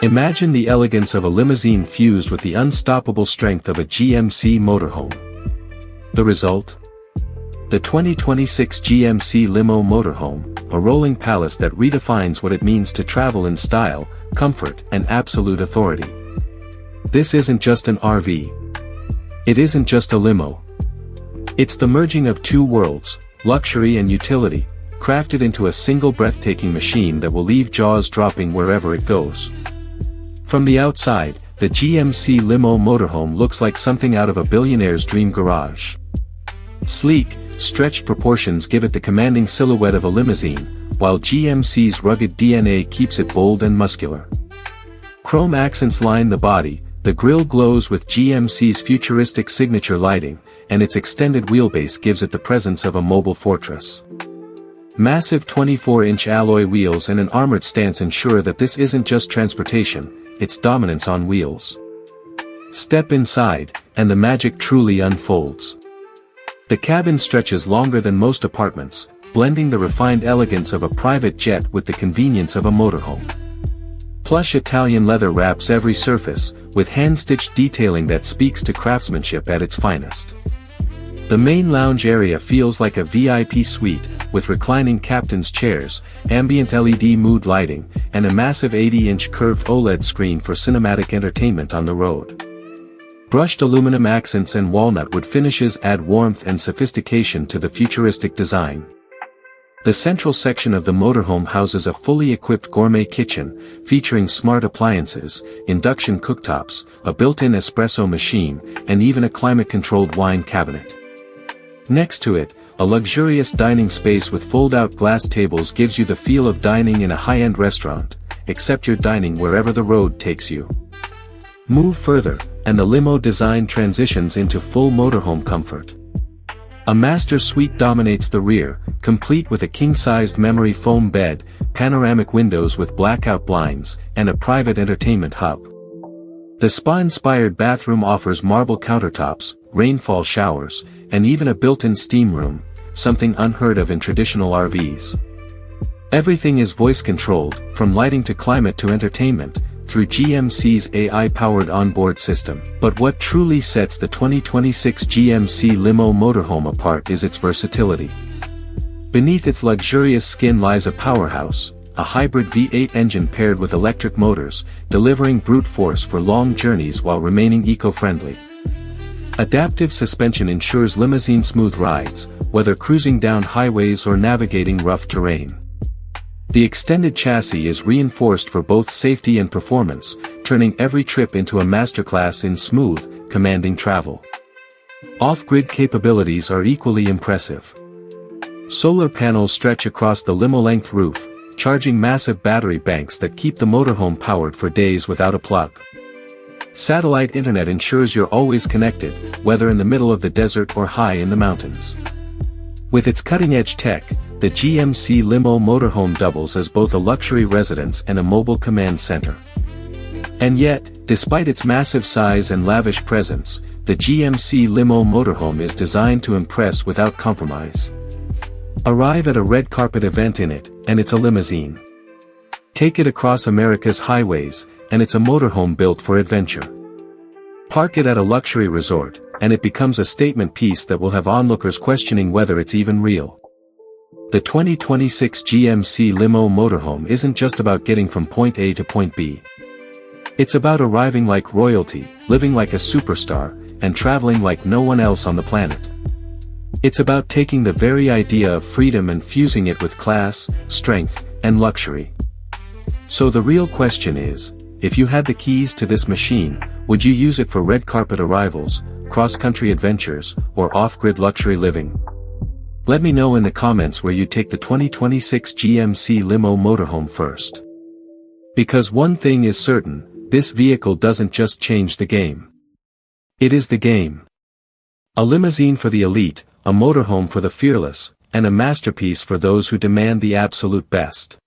Imagine the elegance of a limousine fused with the unstoppable strength of a GMC motorhome. The result? The 2026 GMC Limo Motorhome, a rolling palace that redefines what it means to travel in style, comfort, and absolute authority. This isn't just an RV. It isn't just a limo. It's the merging of two worlds, luxury and utility, crafted into a single breathtaking machine that will leave jaws dropping wherever it goes. From the outside, the GMC Limo Motorhome looks like something out of a billionaire's dream garage. Sleek, stretched proportions give it the commanding silhouette of a limousine, while GMC's rugged DNA keeps it bold and muscular. Chrome accents line the body, the grille glows with GMC's futuristic signature lighting, and its extended wheelbase gives it the presence of a mobile fortress. Massive 24-inch alloy wheels and an armored stance ensure that this isn't just transportation, it's dominance on wheels. Step inside, and the magic truly unfolds. The cabin stretches longer than most apartments, blending the refined elegance of a private jet with the convenience of a motorhome. Plush Italian leather wraps every surface, with hand-stitched detailing that speaks to craftsmanship at its finest. The main lounge area feels like a VIP suite, with reclining captain's chairs, ambient LED mood lighting, and a massive 80-inch curved OLED screen for cinematic entertainment on the road. Brushed aluminum accents and walnut wood finishes add warmth and sophistication to the futuristic design. The central section of the motorhome houses a fully equipped gourmet kitchen, featuring smart appliances, induction cooktops, a built-in espresso machine, and even a climate-controlled wine cabinet. Next to it, a luxurious dining space with fold-out glass tables gives you the feel of dining in a high-end restaurant, except you're dining wherever the road takes you. Move further, and the limo design transitions into full motorhome comfort. A master suite dominates the rear, complete with a king-sized memory foam bed, panoramic windows with blackout blinds, and a private entertainment hub. The spa-inspired bathroom offers marble countertops, rainfall showers, and even a built-in steam room, something unheard of in traditional RVs. Everything is voice-controlled, from lighting to climate to entertainment, through GMC's AI-powered onboard system. But what truly sets the 2026 GMC Limo Motorhome apart is its versatility. Beneath its luxurious skin lies a powerhouse, a hybrid V8 engine paired with electric motors, delivering brute force for long journeys while remaining eco-friendly. Adaptive suspension ensures limousine smooth rides, whether cruising down highways or navigating rough terrain. The extended chassis is reinforced for both safety and performance, turning every trip into a masterclass in smooth, commanding travel. Off-grid capabilities are equally impressive. Solar panels stretch across the limo-length roof, charging massive battery banks that keep the motorhome powered for days without a plug. Satellite internet ensures you're always connected, whether in the middle of the desert or high in the mountains. With its cutting-edge tech, the GMC Limo Motorhome doubles as both a luxury residence and a mobile command center. And yet, despite its massive size and lavish presence, the GMC Limo Motorhome is designed to impress without compromise. Arrive at a red carpet event in it, and it's a limousine. Take it across America's highways, and it's a motorhome built for adventure. Park it at a luxury resort, and it becomes a statement piece that will have onlookers questioning whether it's even real. The 2026 GMC Limo Motorhome isn't just about getting from point A to point B. It's about arriving like royalty, living like a superstar, and traveling like no one else on the planet. It's about taking the very idea of freedom and fusing it with class, strength, and luxury. So the real question is, if you had the keys to this machine, would you use it for red carpet arrivals, cross-country adventures, or off-grid luxury living? Let me know in the comments where you take the 2026 GMC Limo Motorhome first. Because one thing is certain, this vehicle doesn't just change the game. It is the game. A limousine for the elite, a motorhome for the fearless, and a masterpiece for those who demand the absolute best.